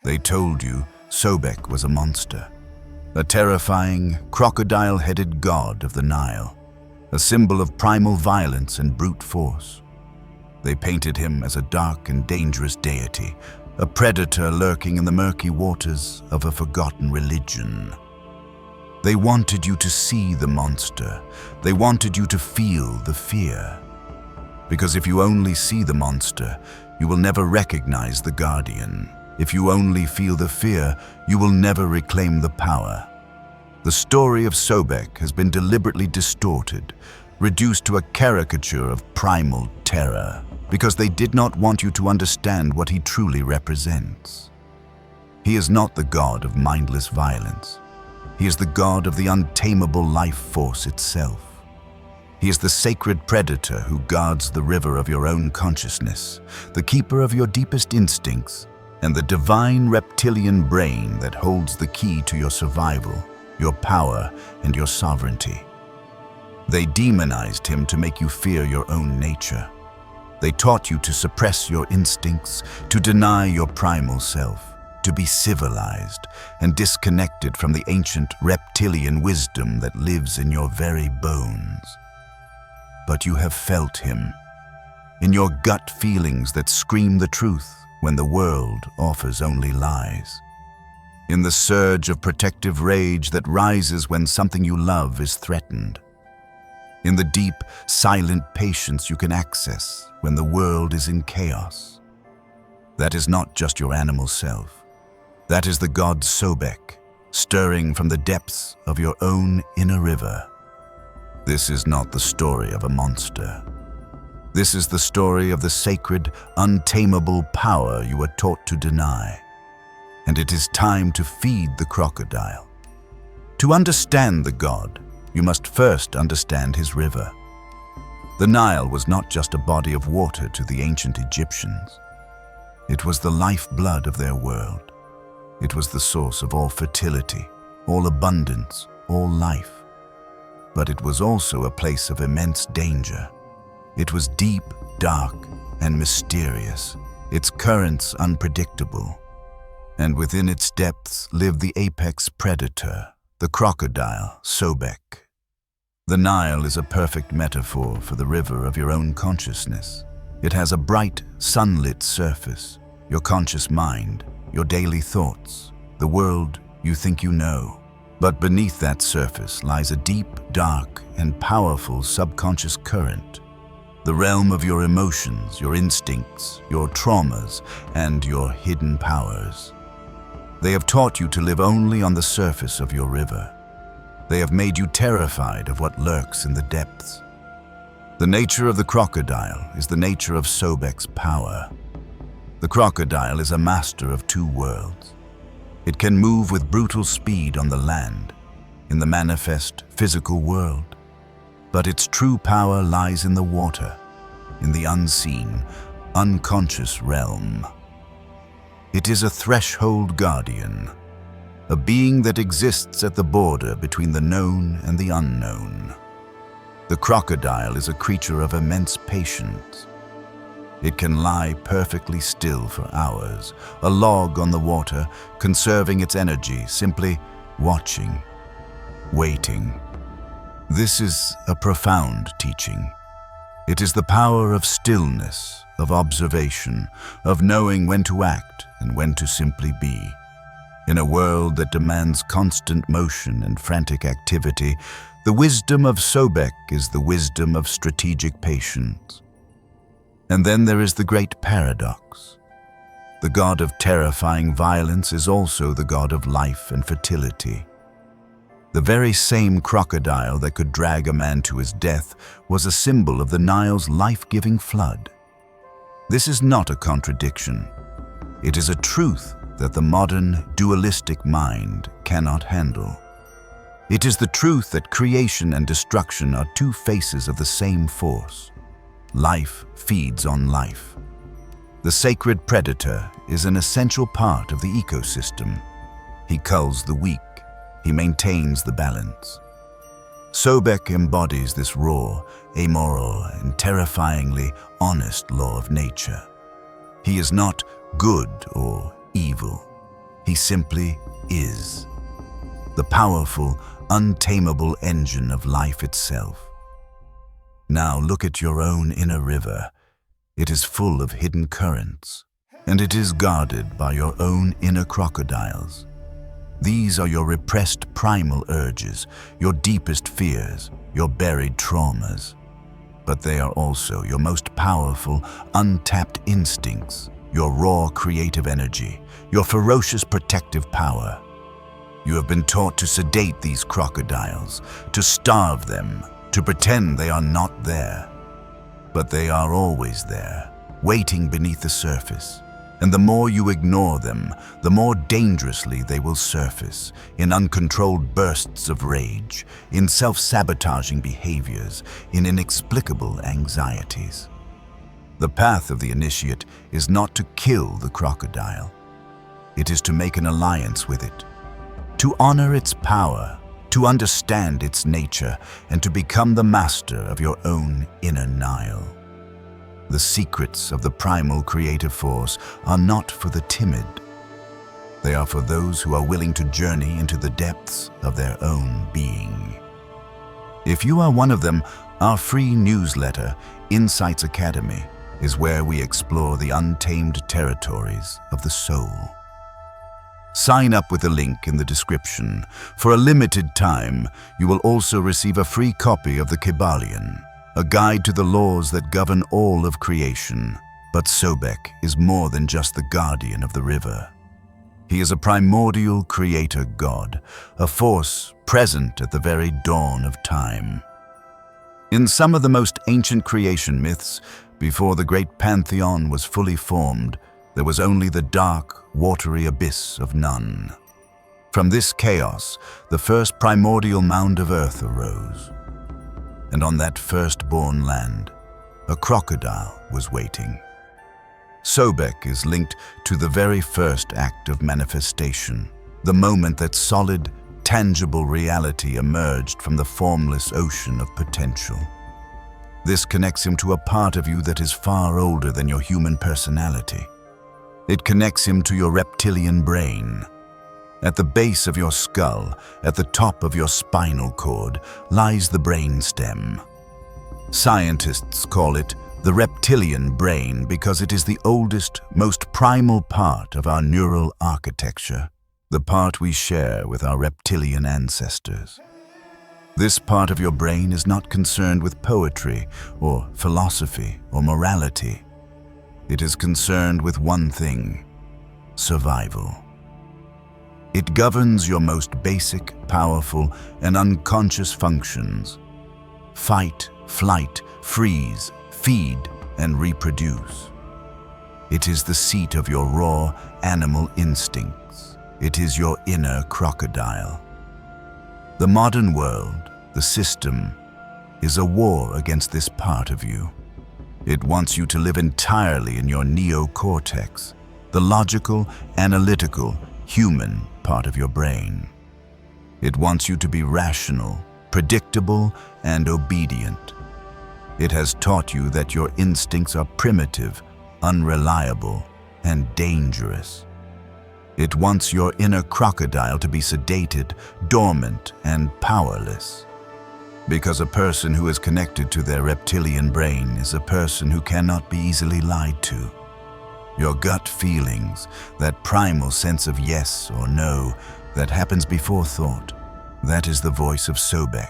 They told you Sobek was a monster, a terrifying, crocodile-headed god of the Nile, a symbol of primal violence and brute force. They painted him as a dark and dangerous deity, a predator lurking in the murky waters of a forgotten religion. They wanted you to see the monster. They wanted you to feel the fear. Because if you only see the monster, you will never recognize the guardian. If you only feel the fear, you will never reclaim the power. The story of Sobek has been deliberately distorted, reduced to a caricature of primal terror, because they did not want you to understand what he truly represents. He is not the god of mindless violence. He is the god of the untamable life force itself. He is the sacred predator who guards the river of your own consciousness, the keeper of your deepest instincts, and the divine reptilian brain that holds the key to your survival, your power, and your sovereignty. They demonized him to make you fear your own nature. They taught you to suppress your instincts, to deny your primal self, to be civilized and disconnected from the ancient reptilian wisdom that lives in your very bones. But you have felt him, in your gut feelings that scream the truth when the world offers only lies. In the surge of protective rage that rises when something you love is threatened. In the deep, silent patience you can access when the world is in chaos. That is not just your animal self. That is the god Sobek, stirring from the depths of your own inner river. This is not the story of a monster. This is the story of the sacred, untamable power you were taught to deny. And it is time to feed the crocodile. To understand the god, you must first understand his river. The Nile was not just a body of water to the ancient Egyptians. It was the lifeblood of their world. It was the source of all fertility, all abundance, all life. But it was also a place of immense danger. It was deep, dark, and mysterious, its currents unpredictable. And within its depths lived the apex predator, the crocodile, Sobek. The Nile is a perfect metaphor for the river of your own consciousness. It has a bright, sunlit surface, your conscious mind, your daily thoughts, the world you think you know. But beneath that surface lies a deep, dark, and powerful subconscious current, the realm of your emotions, your instincts, your traumas, and your hidden powers. They have taught you to live only on the surface of your river. They have made you terrified of what lurks in the depths. The nature of the crocodile is the nature of Sobek's power. The crocodile is a master of two worlds. It can move with brutal speed on the land, in the manifest physical world. But its true power lies in the water, in the unseen, unconscious realm. It is a threshold guardian, a being that exists at the border between the known and the unknown. The crocodile is a creature of immense patience. It can lie perfectly still for hours, a log on the water, conserving its energy, simply watching, waiting. This is a profound teaching. It is the power of stillness, of observation, of knowing when to act and when to simply be. In a world that demands constant motion and frantic activity, the wisdom of Sobek is the wisdom of strategic patience. And then there is the great paradox. The god of terrifying violence is also the god of life and fertility. The very same crocodile that could drag a man to his death was a symbol of the Nile's life-giving flood. This is not a contradiction. It is a truth that the modern, dualistic mind cannot handle. It is the truth that creation and destruction are two faces of the same force. Life feeds on life. The sacred predator is an essential part of the ecosystem. He culls the weak. He maintains the balance. Sobek embodies this raw, amoral, and terrifyingly honest law of nature. He is not good or evil. He simply is. The powerful, untamable engine of life itself. Now look at your own inner river. It is full of hidden currents, and it is guarded by your own inner crocodiles. These are your repressed primal urges, your deepest fears, your buried traumas. But they are also your most powerful, untapped instincts, your raw creative energy, your ferocious protective power. You have been taught to sedate these crocodiles, to starve them, to pretend they are not there. But they are always there, waiting beneath the surface. And the more you ignore them, the more dangerously they will surface, in uncontrolled bursts of rage, in self-sabotaging behaviors, in inexplicable anxieties. The path of the initiate is not to kill the crocodile. It is to make an alliance with it, to honor its power, to understand its nature, and to become the master of your own inner Nile. The secrets of the primal creative force are not for the timid. They are for those who are willing to journey into the depths of their own being. If you are one of them, our free newsletter, Insights Academy, is where we explore the untamed territories of the soul. Sign up with the link in the description. For a limited time, you will also receive a free copy of the Kybalion, a guide to the laws that govern all of creation. But Sobek is more than just the guardian of the river. He is a primordial creator god, a force present at the very dawn of time. In some of the most ancient creation myths, before the great pantheon was fully formed, there was only the dark, watery abyss of none. From this chaos, the first primordial mound of earth arose. And on that firstborn land, a crocodile was waiting. Sobek is linked to the very first act of manifestation, the moment that solid, tangible reality emerged from the formless ocean of potential. This connects him to a part of you that is far older than your human personality. It connects him to your reptilian brain. At the base of your skull, at the top of your spinal cord, lies the brain stem. Scientists call it the reptilian brain because it is the oldest, most primal part of our neural architecture, the part we share with our reptilian ancestors. This part of your brain is not concerned with poetry or philosophy or morality. It is concerned with one thing: survival. It governs your most basic, powerful, and unconscious functions: fight, flight, freeze, feed, and reproduce. It is the seat of your raw animal instincts. It is your inner crocodile. The modern world, the system, is a war against this part of you. It wants you to live entirely in your neocortex, the logical, analytical, human part of your brain. It wants you to be rational, predictable, and obedient. It has taught you that your instincts are primitive, unreliable, and dangerous. It wants your inner crocodile to be sedated, dormant, and powerless. Because a person who is connected to their reptilian brain is a person who cannot be easily lied to. Your gut feelings, that primal sense of yes or no that happens before thought, that is the voice of Sobek.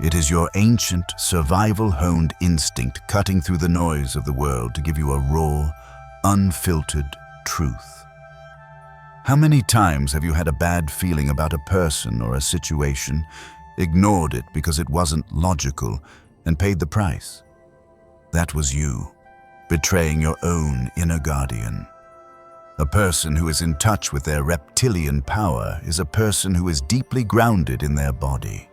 It is your ancient, survival-honed instinct cutting through the noise of the world to give you a raw, unfiltered truth. How many times have you had a bad feeling about a person or a situation, ignored it because it wasn't logical, and paid the price? That was you, betraying your own inner guardian. A person who is in touch with their reptilian power is a person who is deeply grounded in their body.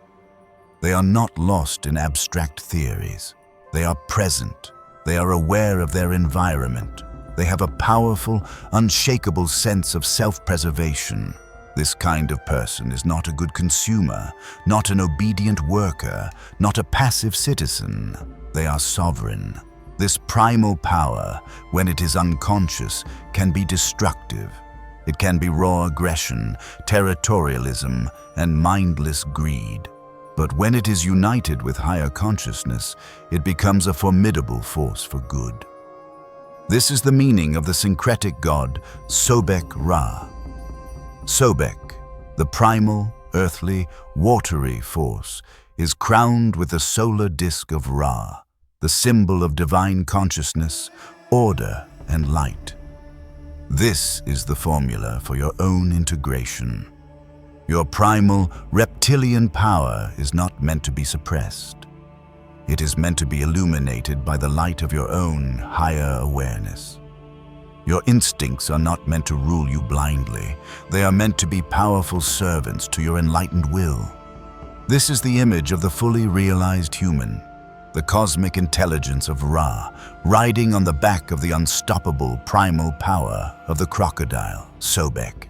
They are not lost in abstract theories. They are present. They are aware of their environment. They have a powerful, unshakable sense of self-preservation. This kind of person is not a good consumer, not an obedient worker, not a passive citizen. They are sovereign. This primal power, when it is unconscious, can be destructive. It can be raw aggression, territorialism, and mindless greed. But when it is united with higher consciousness, it becomes a formidable force for good. This is the meaning of the syncretic god Sobek Ra. Sobek, the primal, earthly, watery force, is crowned with the solar disk of Ra, the symbol of divine consciousness, order, and light. This is the formula for your own integration. Your primal, reptilian power is not meant to be suppressed. It is meant to be illuminated by the light of your own higher awareness. Your instincts are not meant to rule you blindly. They are meant to be powerful servants to your enlightened will. This is the image of the fully realized human, the cosmic intelligence of Ra, riding on the back of the unstoppable primal power of the crocodile, Sobek.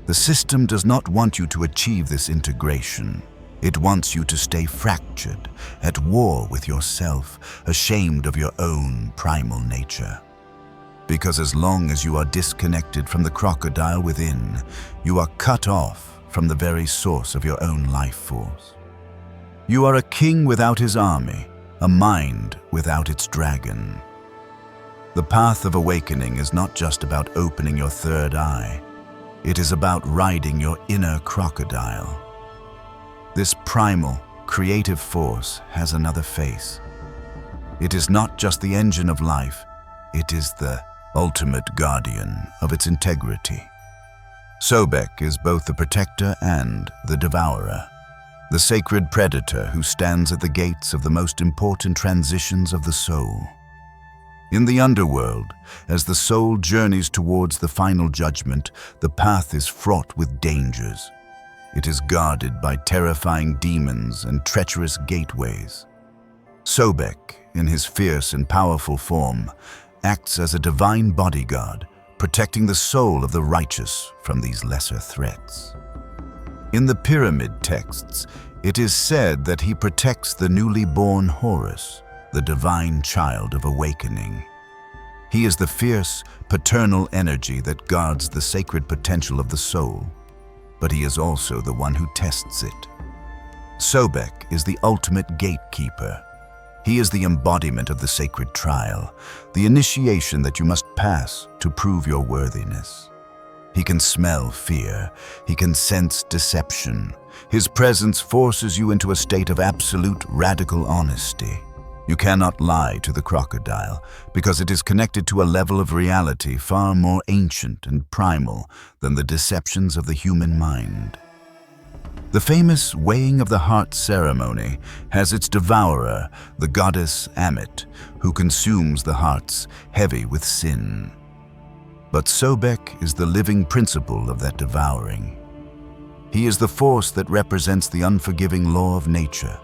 The system does not want you to achieve this integration. It wants you to stay fractured, at war with yourself, ashamed of your own primal nature. Because as long as you are disconnected from the crocodile within, you are cut off from the very source of your own life force. You are a king without his army, a mind without its dragon. The path of awakening is not just about opening your third eye. It is about riding your inner crocodile. This primal, creative force has another face. It is not just the engine of life, it is the ultimate guardian of its integrity. Sobek is both the protector and the devourer, the sacred predator who stands at the gates of the most important transitions of the soul. In the underworld, as the soul journeys towards the final judgment, the path is fraught with dangers. It is guarded by terrifying demons and treacherous gateways. Sobek, in his fierce and powerful form, acts as a divine bodyguard, protecting the soul of the righteous from these lesser threats. In the pyramid texts, it is said that he protects the newly born Horus, the divine child of awakening. He is the fierce, paternal energy that guards the sacred potential of the soul, but he is also the one who tests it. Sobek is the ultimate gatekeeper. He is the embodiment of the sacred trial, the initiation that you must pass to prove your worthiness. He can smell fear. He can sense deception. His presence forces you into a state of absolute radical honesty. You cannot lie to the crocodile because it is connected to a level of reality far more ancient and primal than the deceptions of the human mind. The famous weighing of the heart ceremony has its devourer, the goddess Ammit, who consumes the hearts heavy with sin. But Sobek is the living principle of that devouring. He is the force that represents the unforgiving law of nature.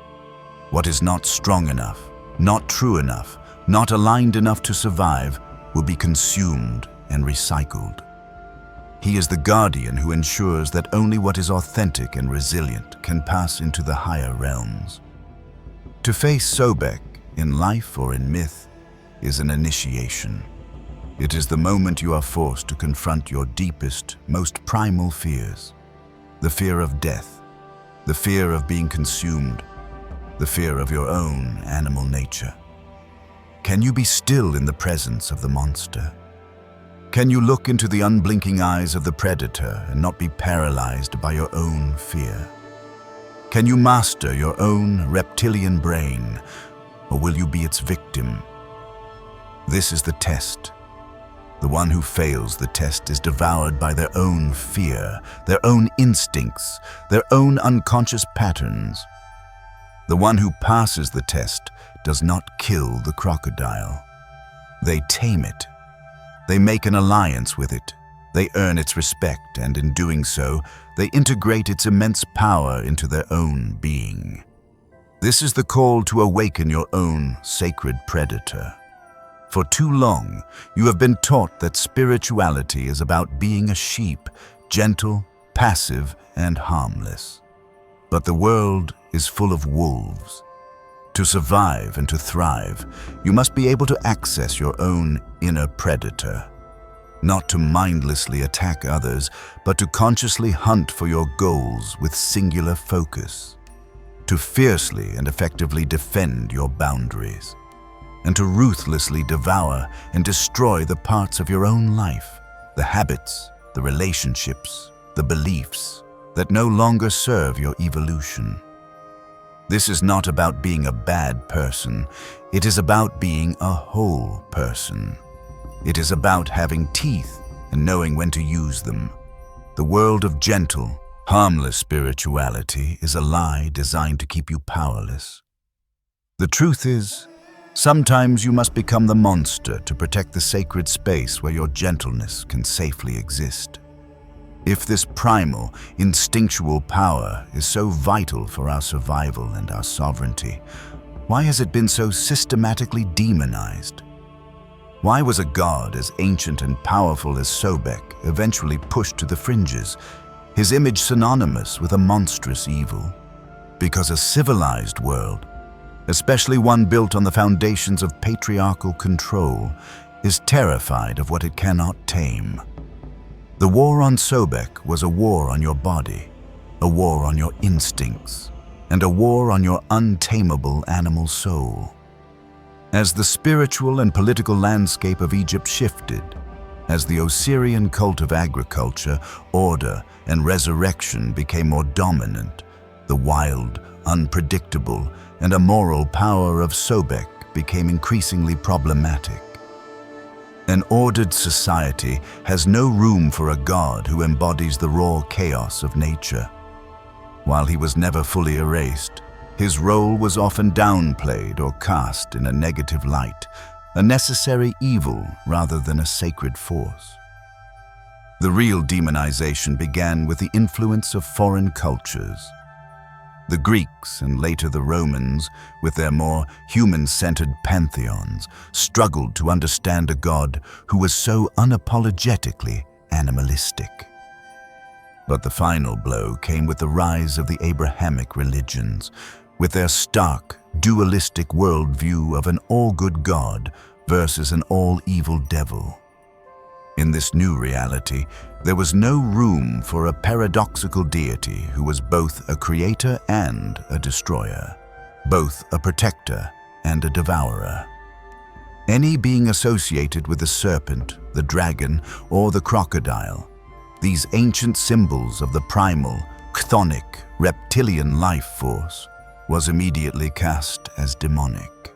What is not strong enough, not true enough, not aligned enough to survive, will be consumed and recycled. He is the guardian who ensures that only what is authentic and resilient can pass into the higher realms. To face Sobek, in life or in myth, is an initiation. It is the moment you are forced to confront your deepest, most primal fears. The fear of death, the fear of being consumed, the fear of your own animal nature. Can you be still in the presence of the monster? Can you look into the unblinking eyes of the predator and not be paralyzed by your own fear? Can you master your own reptilian brain, or will you be its victim? This is the test. The one who fails the test is devoured by their own fear, their own instincts, their own unconscious patterns. The one who passes the test does not kill the crocodile. They tame it. They make an alliance with it. They earn its respect, and in doing so, they integrate its immense power into their own being. This is the call to awaken your own sacred predator. For too long, you have been taught that spirituality is about being a sheep, gentle, passive, and harmless. But the world is full of wolves. To survive and to thrive, you must be able to access your own inner predator. not to mindlessly attack others, but to consciously hunt for your goals with singular focus, to fiercely and effectively defend your boundaries, and to ruthlessly devour and destroy the parts of your own life, the habits, the relationships, the beliefs that no longer serve your evolution. This is not about being a bad person. It is about being a whole person. It is about having teeth and knowing when to use them. The world of gentle, harmless spirituality is a lie designed to keep you powerless. The truth is, sometimes you must become the monster to protect the sacred space where your gentleness can safely exist. If this primal, instinctual power is so vital for our survival and our sovereignty, why has it been so systematically demonized? Why was a god as ancient and powerful as Sobek eventually pushed to the fringes, his image synonymous with a monstrous evil? Because a civilized world, especially one built on the foundations of patriarchal control, is terrified of what it cannot tame. The war on Sobek was a war on your body, a war on your instincts, and a war on your untamable animal soul. As the spiritual and political landscape of Egypt shifted, as the Osirian cult of agriculture, order, and resurrection became more dominant, the wild, unpredictable, and immoral power of Sobek became increasingly problematic. An ordered society has no room for a god who embodies the raw chaos of nature. While he was never fully erased, his role was often downplayed or cast in a negative light, a necessary evil rather than a sacred force. The real demonization began with the influence of foreign cultures. The Greeks and later the Romans, with their more human-centered pantheons, struggled to understand a god who was so unapologetically animalistic. But the final blow came with the rise of the Abrahamic religions, with their stark, dualistic worldview of an all-good God versus an all-evil devil. In this new reality, there was no room for a paradoxical deity who was both a creator and a destroyer, both a protector and a devourer. Any being associated with the serpent, the dragon, or the crocodile, these ancient symbols of the primal, chthonic, reptilian life force, was immediately cast as demonic.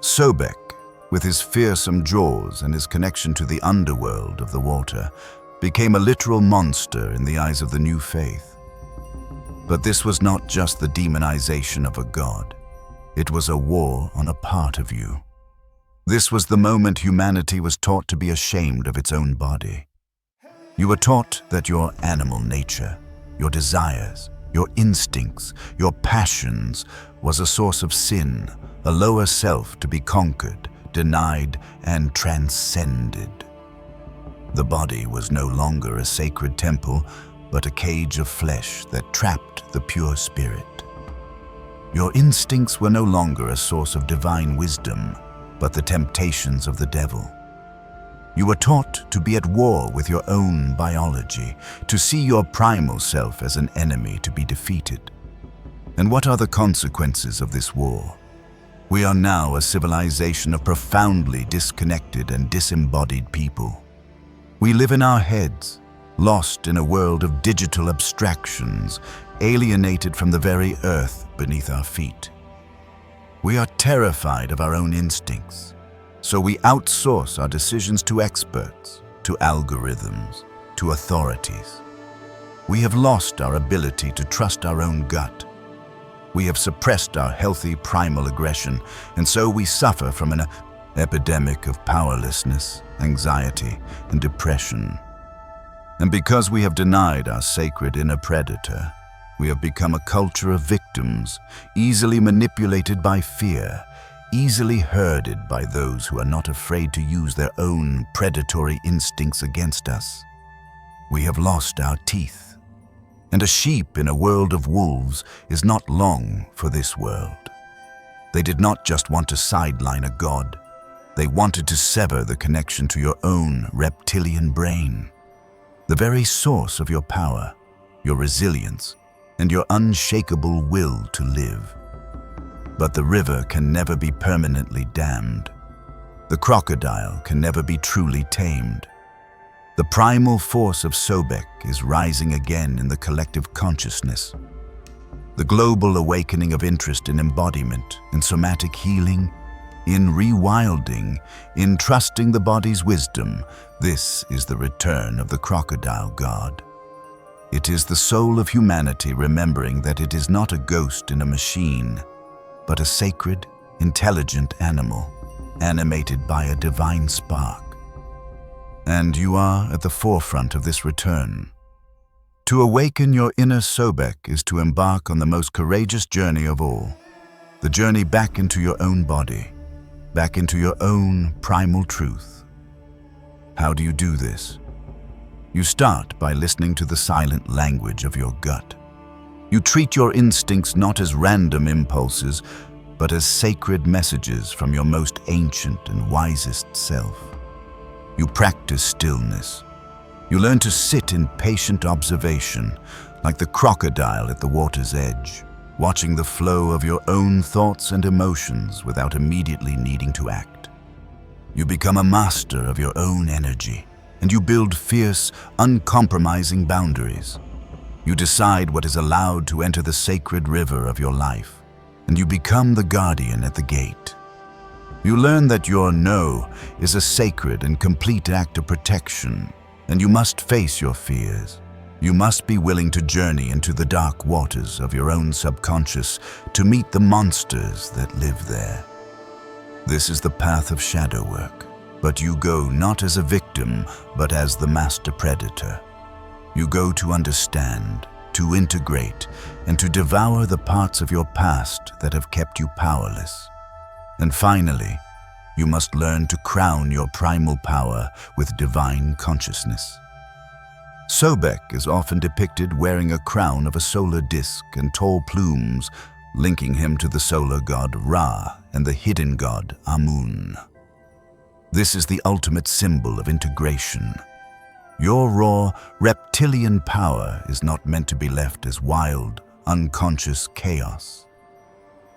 Sobek, with his fearsome jaws and his connection to the underworld of the water, became a literal monster in the eyes of the new faith. But this was not just the demonization of a god. It was a war on a part of you. This was the moment humanity was taught to be ashamed of its own body. You were taught that your animal nature, your desires, your instincts, your passions was a source of sin, a lower self to be conquered, denied, and transcended. The body was no longer a sacred temple, but a cage of flesh that trapped the pure spirit. Your instincts were no longer a source of divine wisdom, but the temptations of the devil. You were taught to be at war with your own biology, to see your primal self as an enemy to be defeated. And what are the consequences of this war? We are now a civilization of profoundly disconnected and disembodied people. We live in our heads, lost in a world of digital abstractions, alienated from the very earth beneath our feet. We are terrified of our own instincts, so we outsource our decisions to experts, to algorithms, to authorities. We have lost our ability to trust our own gut. We have suppressed our healthy primal aggression, and so we suffer from an epidemic of powerlessness, anxiety, and depression. And because we have denied our sacred inner predator, we have become a culture of victims, easily manipulated by fear, easily herded by those who are not afraid to use their own predatory instincts against us. We have lost our teeth. And a sheep in a world of wolves is not long for this world. They did not just want to sideline a god. They wanted to sever the connection to your own reptilian brain, the very source of your power, your resilience, and your unshakable will to live. But the river can never be permanently dammed. The crocodile can never be truly tamed. The primal force of Sobek is rising again in the collective consciousness. The global awakening of interest in embodiment, in somatic healing, in rewilding, in trusting the body's wisdom, this is the return of the crocodile god. It is the soul of humanity remembering that it is not a ghost in a machine, but a sacred, intelligent animal, animated by a divine spark. And you are at the forefront of this return. To awaken your inner Sobek is to embark on the most courageous journey of all, the journey back into your own body, back into your own primal truth. How do you do this? You start by listening to the silent language of your gut. You treat your instincts not as random impulses, but as sacred messages from your most ancient and wisest self. You practice stillness. You learn to sit in patient observation, like the crocodile at the water's edge, watching the flow of your own thoughts and emotions without immediately needing to act. You become a master of your own energy, and you build fierce, uncompromising boundaries. You decide what is allowed to enter the sacred river of your life, and you become the guardian at the gate. You learn that your no is a sacred and complete act of protection, and you must face your fears. You must be willing to journey into the dark waters of your own subconscious to meet the monsters that live there. This is the path of shadow work, but you go not as a victim, but as the master predator. You go to understand, to integrate, and to devour the parts of your past that have kept you powerless. And finally, you must learn to crown your primal power with divine consciousness. Sobek is often depicted wearing a crown of a solar disk and tall plumes, linking him to the solar god Ra and the hidden god Amun. This is the ultimate symbol of integration. Your raw, reptilian power is not meant to be left as wild, unconscious chaos.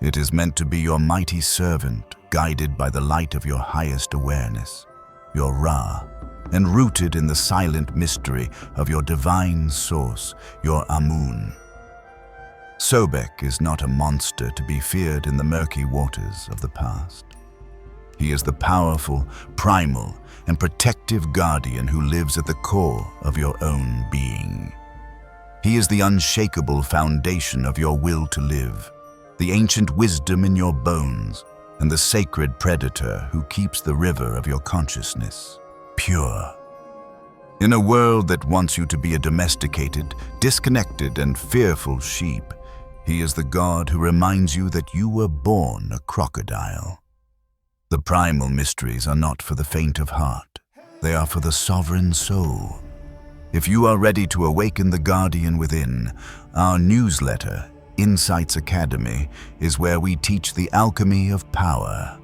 It is meant to be your mighty servant, guided by the light of your highest awareness, your Ra, and rooted in the silent mystery of your divine source, your Amun. Sobek is not a monster to be feared in the murky waters of the past. He is the powerful, primal, and protective guardian who lives at the core of your own being. He is the unshakable foundation of your will to live, the ancient wisdom in your bones, and the sacred predator who keeps the river of your consciousness pure. In a world that wants you to be a domesticated, disconnected, and fearful sheep, he is the god who reminds you that you were born a crocodile. The primal mysteries are not for the faint of heart. They are for the sovereign soul. If you are ready to awaken the guardian within, our newsletter, Insights Academy, is where we teach the alchemy of power.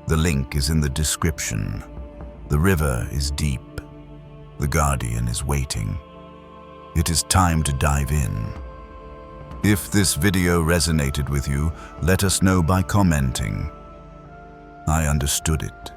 The link is in the description. The river is deep. The guardian is waiting. It is time to dive in. If this video resonated with you, let us know by commenting. I understood it.